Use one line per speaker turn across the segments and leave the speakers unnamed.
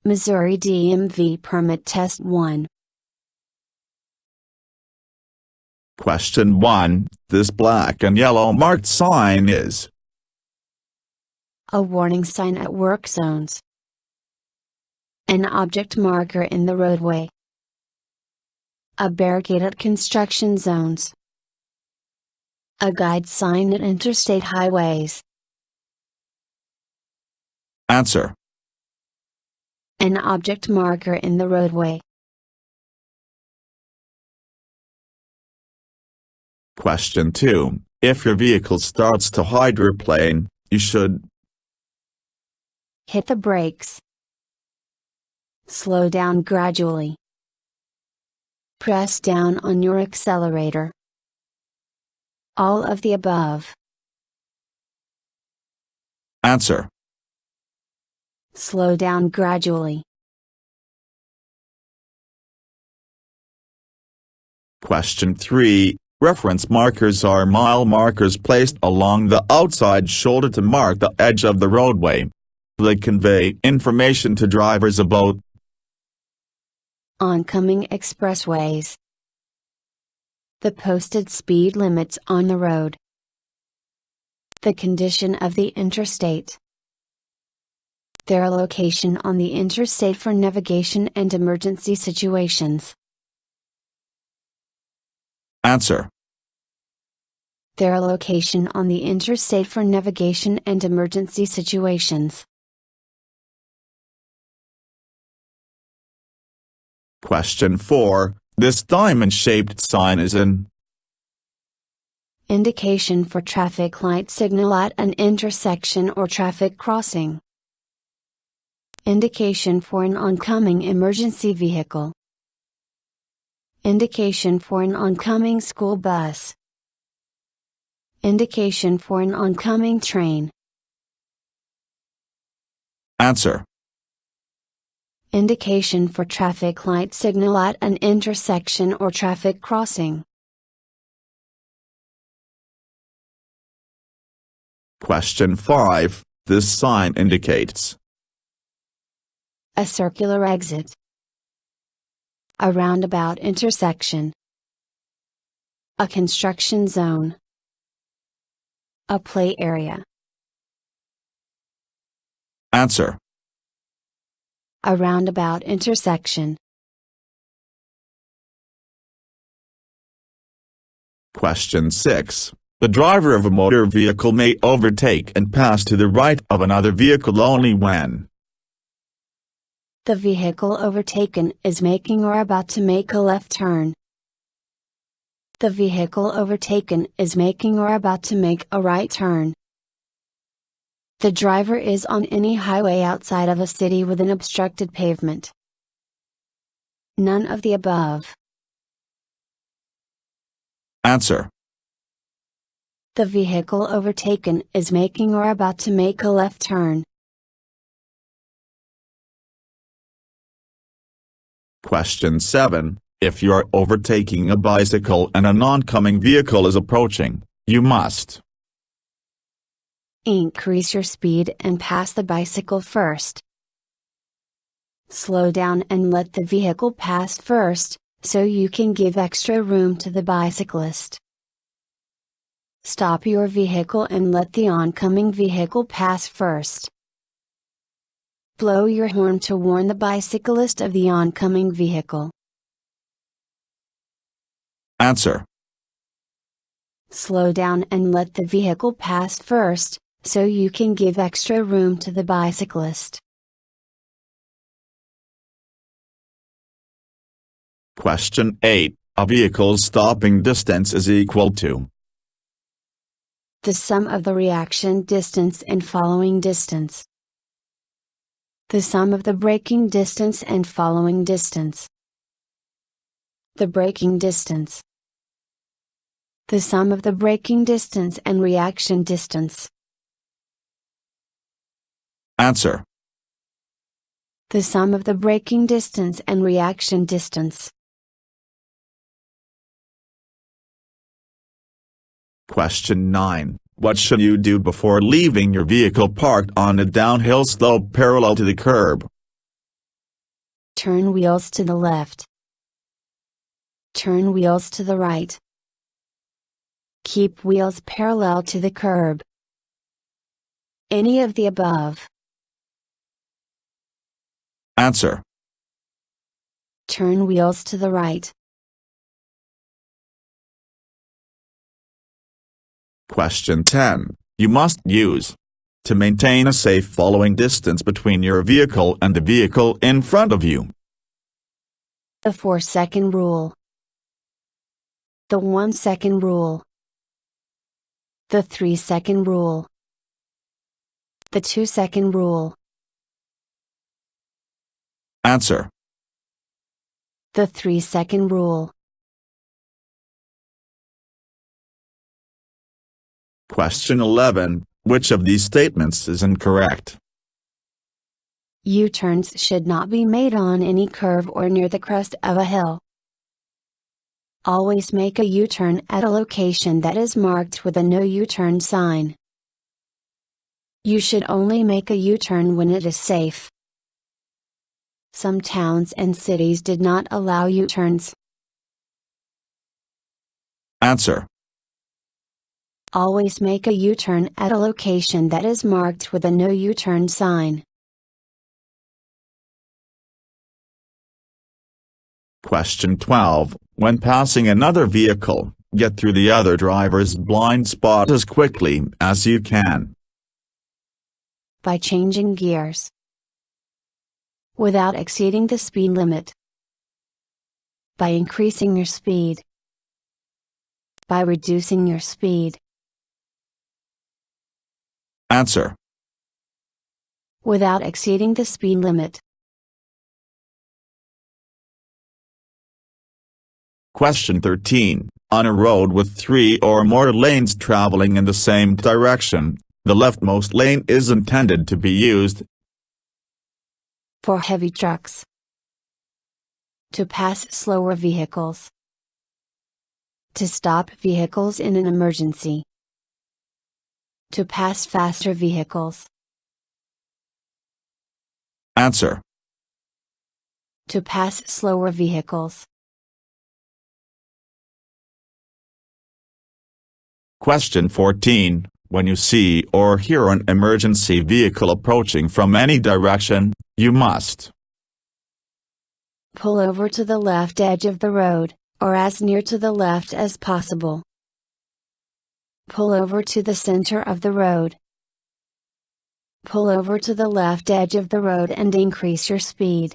Missouri DMV Permit Test 1.
Question 1. This black and yellow marked sign is
A warning sign at work zones. An object marker in the roadway. A barricade at construction zones. A guide sign at interstate highways.
Answer.
An object marker in the roadway.
Question 2. If your vehicle starts to hydroplane, you should
Hit the brakes. Slow down gradually. Press down on your accelerator. All of the above.
Answer.
Slow down gradually.
Question 3. Reference markers are mile markers placed along the outside shoulder to mark the edge of the roadway. They convey information to drivers about
oncoming expressways, the posted speed limits on the road, the condition of the interstate, their location on the interstate for navigation and emergency situations.
Answer.
Their location on the interstate for navigation and emergency situations.
Question 4. This diamond-shaped sign is an
indication for traffic light signal at an intersection or traffic crossing. Indication for an oncoming emergency vehicle. Indication for an oncoming school bus. Indication for an oncoming train.
Answer.
Indication for traffic light signal at an intersection or traffic crossing.
Question 5. This sign indicates
a circular exit, a roundabout intersection, a construction zone, a play area.
Answer.
A roundabout intersection.
Question 6. The driver of a motor vehicle may overtake and pass to the right of another vehicle only when
the vehicle overtaken is making or about to make a left turn. The vehicle overtaken is making or about to make a right turn. The driver is on any highway outside of a city with an obstructed pavement. None of the above.
Answer.
The vehicle overtaken is making or about to make a left turn.
Question 7. If you are overtaking a bicycle and an oncoming vehicle is approaching, you must
increase your speed and pass the bicycle first. Slow down and let the vehicle pass first, so you can give extra room to the bicyclist. Stop your vehicle and let the oncoming vehicle pass first. Blow your horn to warn the bicyclist of the oncoming vehicle.
Answer.
Slow down and let the vehicle pass first, so you can give extra room to the bicyclist.
Question 8. A vehicle's stopping distance is equal to
the sum of the reaction distance and following distance. The sum of the braking distance and following distance. The braking distance. The sum of the braking distance and reaction distance.
Answer.
The sum of the braking distance and reaction distance.
Question 9. What should you do before leaving your vehicle parked on a downhill slope parallel to the curb?
Turn wheels to the left. Turn wheels to the right. Keep wheels parallel to the curb. Any of the above.
Answer.
Turn wheels to the right.
Question 10. You must use to maintain a safe following distance between your vehicle and the vehicle in front of you.
The 4-second rule. The 1-second rule. The 3-second rule. The 2-second rule.
Answer.
The 3-second rule.
Question 11. Which of these statements is incorrect?
U-turns should not be made on any curve or near the crest of a hill. Always make a U-turn at a location that is marked with a no U-turn sign. You should only make a U-turn when it is safe. Some towns and cities did not allow U-turns.
Answer.
Always make a U-turn at a location that is marked with a no U-turn sign.
Question 12. When passing another vehicle, get through the other driver's blind spot as quickly as you can.
By changing gears. Without exceeding the speed limit. By increasing your speed. By reducing your speed.
Answer.
Without exceeding the speed limit.
Question 13. On a road with 3 or more lanes traveling in the same direction, the leftmost lane is intended to be used
for heavy trucks. To pass slower vehicles. To stop vehicles in an emergency. To pass faster vehicles.
Answer.
To pass slower vehicles.
Question 14. When you see or hear an emergency vehicle approaching from any direction, you must
pull over to the left edge of the road, or as near to the left as possible. Pull over to the center of the road. Pull over to the left edge of the road and increase your speed.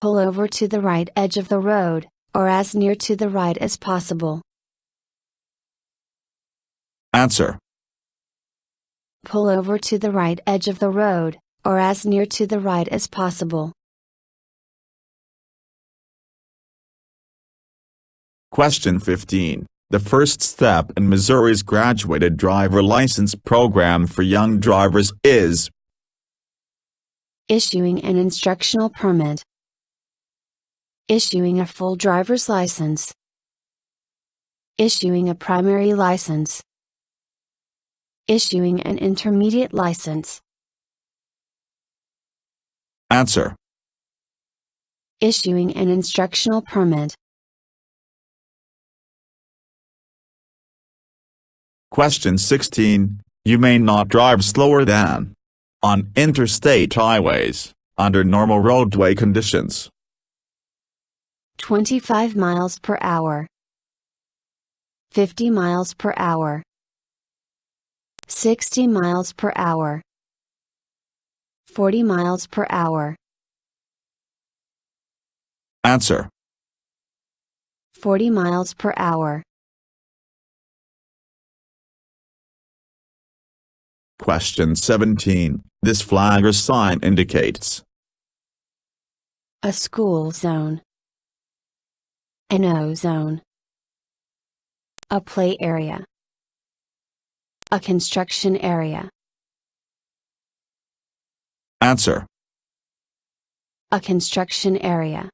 Pull over to the right edge of the road, or as near to the right as possible.
Answer.
Pull over to the right edge of the road, or as near to the right as possible.
Question 15. The first step in Missouri's graduated driver license program for young drivers is
issuing an instructional permit. Issuing a full driver's license. Issuing a primary license. Issuing an intermediate license.
Answer.
Issuing an instructional permit.
Question 16. You may not drive slower than on interstate highways, under normal roadway conditions.
25 miles per hour. 50 miles per hour. 60 miles per hour. 40 miles per hour.
Answer.
40 miles per hour.
Question 17. This flag or sign indicates
a school zone. An O-zone. A play area. A construction area.
Answer.
A construction area.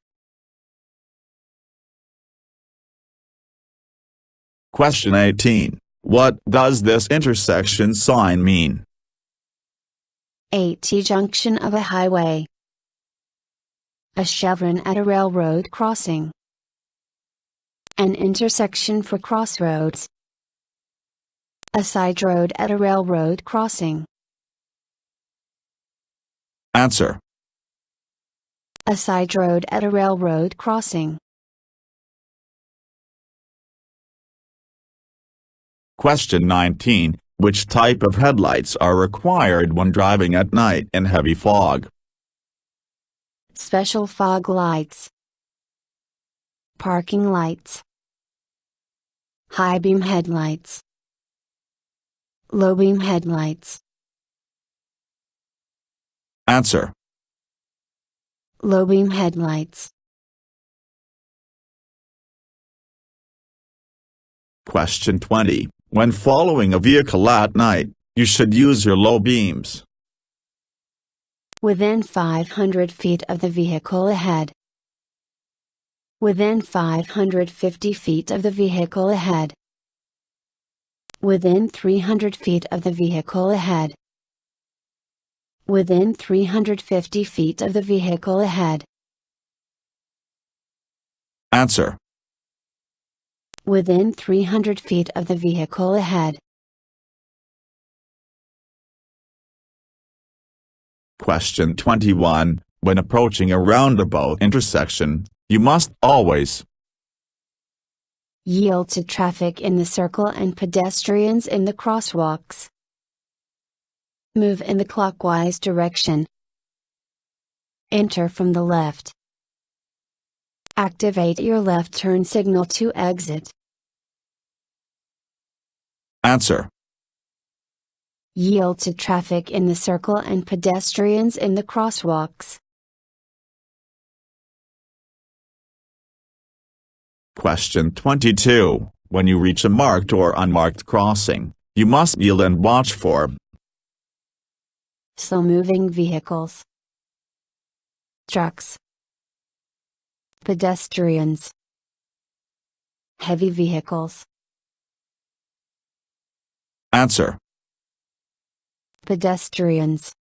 Question 18. What does this intersection sign mean?
A T-junction of a highway. A chevron at a railroad crossing. An intersection for crossroads. A side road at a railroad crossing.
Answer.
A side road at a railroad crossing.
Question 19. Which type of headlights are required when driving at night in heavy fog?
Special fog lights. Parking lights. High beam headlights. Low beam headlights.
Answer.
Low beam headlights.
Question 20. When following a vehicle at night, you should use your low beams.
Within 500 feet of the vehicle ahead. Within 550 feet of the vehicle ahead. Within 300 feet of the vehicle ahead. Within 350 feet of the vehicle ahead.
Answer.
Within 300 feet of the vehicle ahead.
Question 21. When approaching a roundabout intersection, you must always
yield to traffic in the circle and pedestrians in the crosswalks. Move in the clockwise direction. Enter from the left. Activate your left turn signal to exit.
Answer.
Yield to traffic in the circle and pedestrians in the crosswalks.
Question 22. When you reach a marked or unmarked crossing, you must yield and watch for
slow-moving vehicles, trucks, pedestrians, heavy vehicles.
Answer.
Pedestrians.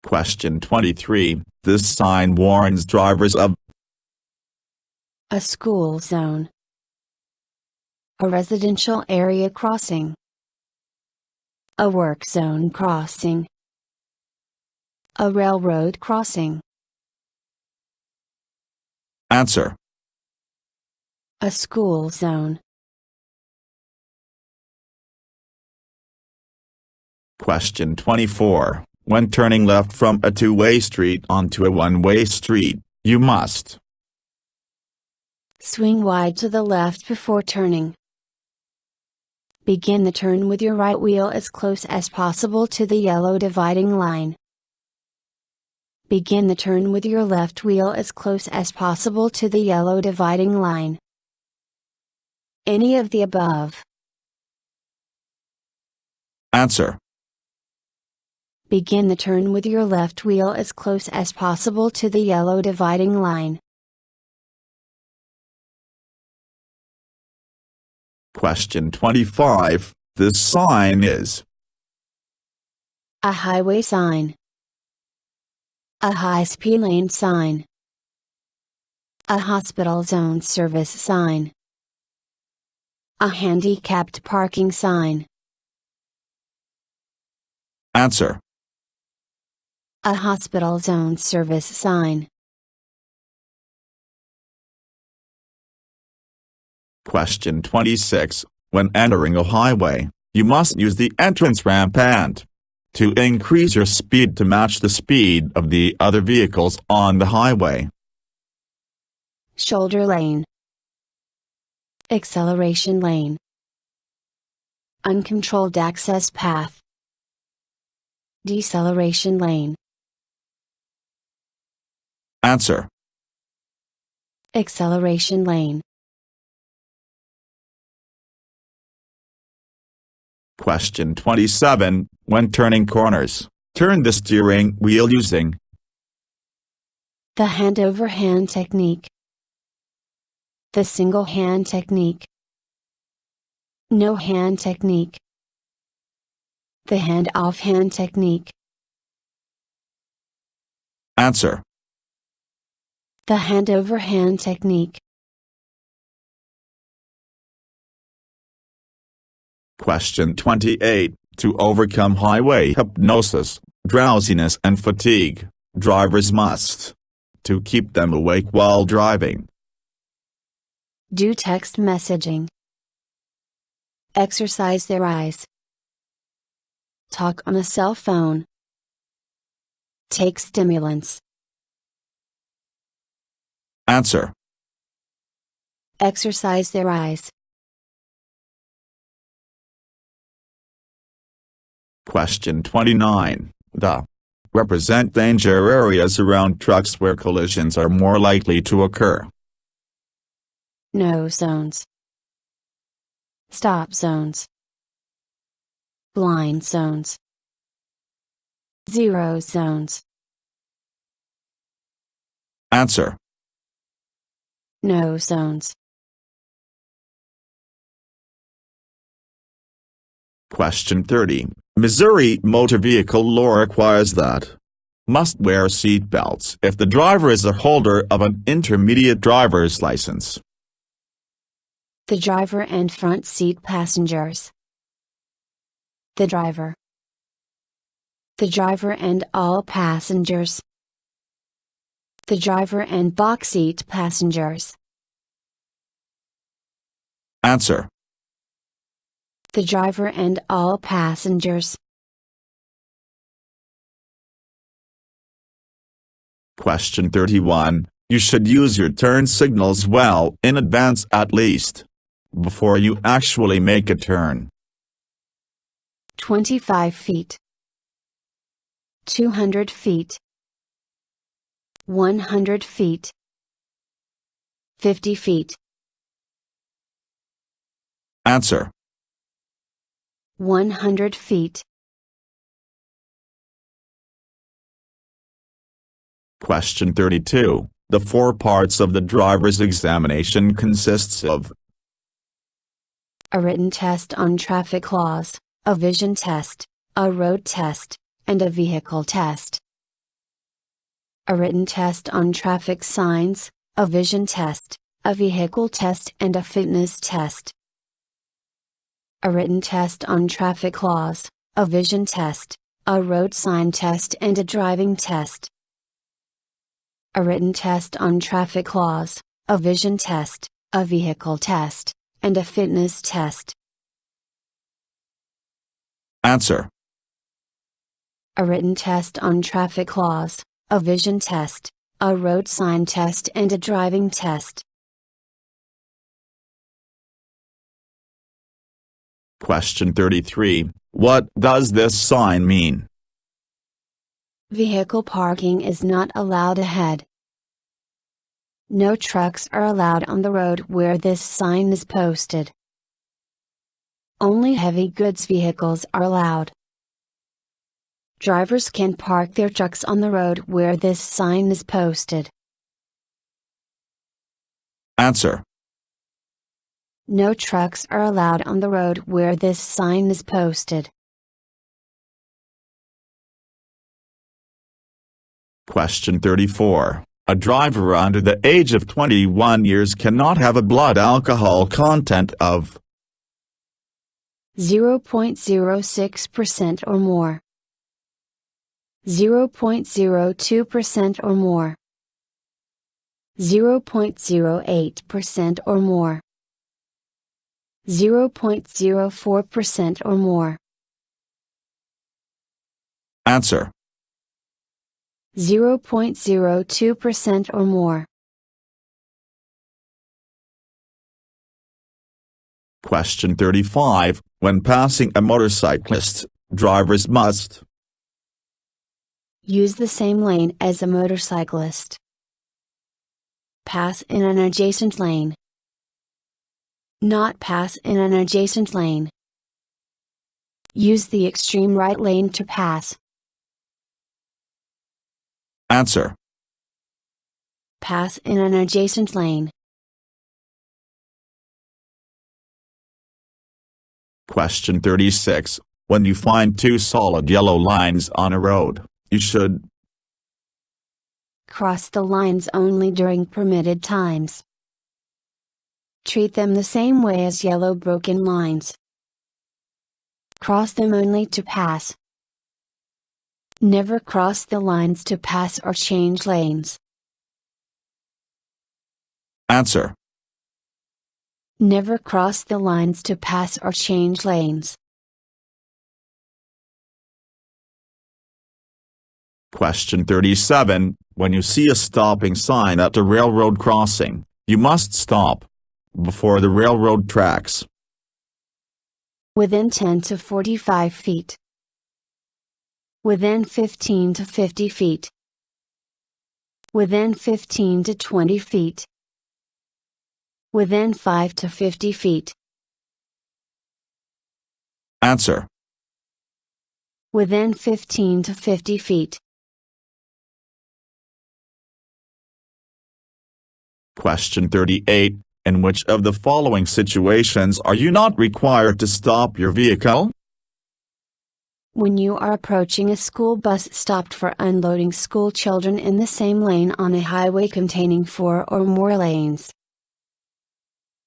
Question 23. This sign warns drivers of
a school zone, a residential area crossing, a work zone crossing, a railroad crossing.
Answer.
A school zone.
Question 24. When turning left from a two-way street onto a one-way street, you must
swing wide to the left before turning. Begin the turn with your right wheel as close as possible to the yellow dividing line. Begin the turn with your left wheel as close as possible to the yellow dividing line. Any of the above.
Answer.
Begin the turn with your left wheel as close as possible to the yellow dividing line.
Question 25. This sign is
a highway sign, a high-speed lane sign, a hospital zone service sign, a handicapped parking sign.
Answer.
A hospital zone service sign.
Question 26. When entering a highway, you must use the entrance ramp and to increase your speed to match the speed of the other vehicles on the highway.
Shoulder lane. Acceleration lane. Uncontrolled access path. Deceleration lane.
Answer.
Acceleration lane.
Question 27. When turning corners, turn the steering wheel using
the hand-over-hand technique, the single-hand technique, no-hand technique, the hand-off-hand technique.
Answer.
The hand-over-hand technique.
Question 28. To overcome highway hypnosis, drowsiness and fatigue, drivers must to keep them awake while driving.
Do text messaging. Exercise their eyes. Talk on a cell phone. Take stimulants.
Answer.
Exercise their eyes.
Question 29. Represent danger areas around trucks where collisions are more likely to occur.
No zones. Stop zones. Blind zones. Zero zones.
Answer.
No zones.
Question 30. Missouri motor vehicle law requires that must wear seat belts if the driver is a holder of an intermediate driver's license.
The driver and front seat passengers. The driver. The driver and all passengers. The driver and box seat passengers.
Answer.
The driver and all passengers.
Question 31. You should use your turn signals well in advance at least, before you actually make a turn.
25 feet. 200 feet. 100 feet. 50 feet.
Answer.
100 feet.
Question 32. The four parts of the driver's examination consists of
a written test on traffic laws, a vision test, a road test, and a vehicle test. A written test on traffic signs, a vision test, a vehicle test and a fitness test. A written test on traffic laws, a vision test, a road sign test and a driving test. A written test on traffic laws, a vision test, a vehicle test, and a fitness test.
Answer.
A written test on traffic laws, a vision test, a road sign test and a driving test.
Question 33. What does this sign mean?
Vehicle parking is not allowed ahead. No trucks are allowed on the road where this sign is posted. Only heavy goods vehicles are allowed. Drivers can park their trucks on the road where this sign is posted.
Answer.
No trucks are allowed on the road where this sign is posted.
Question 34. A driver under the age of 21 years cannot have a blood alcohol content of
0.06% or more, 0.02% or more, 0.08% or more, 0.04% or more.
Answer.
0.02% or more.
Question 35. When passing a motorcyclist, drivers must
use the same lane as a motorcyclist. Pass in an adjacent lane. Not pass in an adjacent lane. Use the extreme right lane to pass.
Answer.
Pass in an adjacent lane.
Question 36. When you find two solid yellow lines on a road, you should
Cross the lines only during permitted times. Treat them the same way as yellow broken lines. Cross them only to pass. Never cross the lines to pass or change lanes.
Answer.
Never cross the lines to pass or change lanes.
Question 37. When you see a stopping sign at a railroad crossing, you must stop before the railroad tracks.
Within 10 to 45 feet. Within 15 to 50 feet. Within 15 to 20 feet. Within 5 to 50 feet.
Answer.
Within 15 to 50 feet.
Question 38. In which of the following situations are you not required to stop your vehicle?
When you are approaching a school bus stopped for unloading school children in the same lane on a highway containing 4 or more lanes.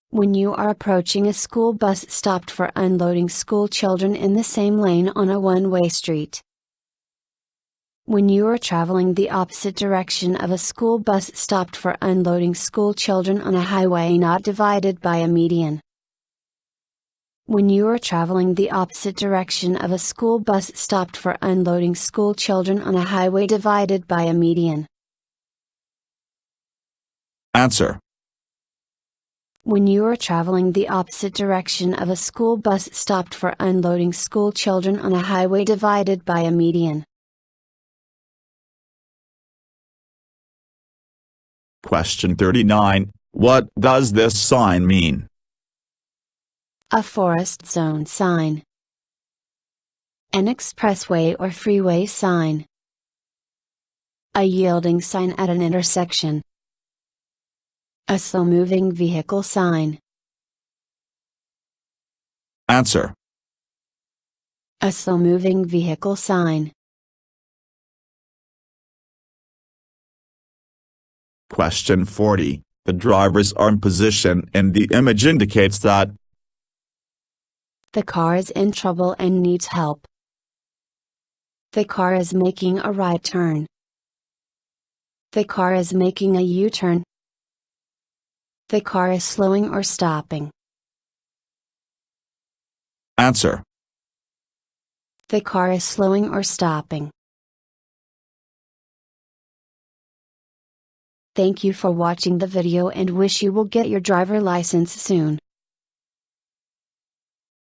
When you are approaching a school bus stopped for unloading school children in the same lane on a one-way street. When you are traveling the opposite direction of a school bus stopped for unloading school children on a highway not divided by a median. When you are traveling the opposite direction of a school bus stopped for unloading school children on a highway divided by a median.
Answer.
When you are traveling the opposite direction of a school bus stopped for unloading school children on a highway divided by a median.
Question 39. What does this sign mean?
A forest zone sign. An expressway or freeway sign. A yielding sign at an intersection. A slow-moving vehicle sign.
Answer.
A slow-moving vehicle sign.
Question 40. The driver's arm position in the image indicates that
the car is in trouble and needs help. The car is making a right turn. The car is making a U-turn. The car is slowing or stopping.
Answer.
The car is slowing or stopping. Thank you for watching the video and wish you will get your driver license soon.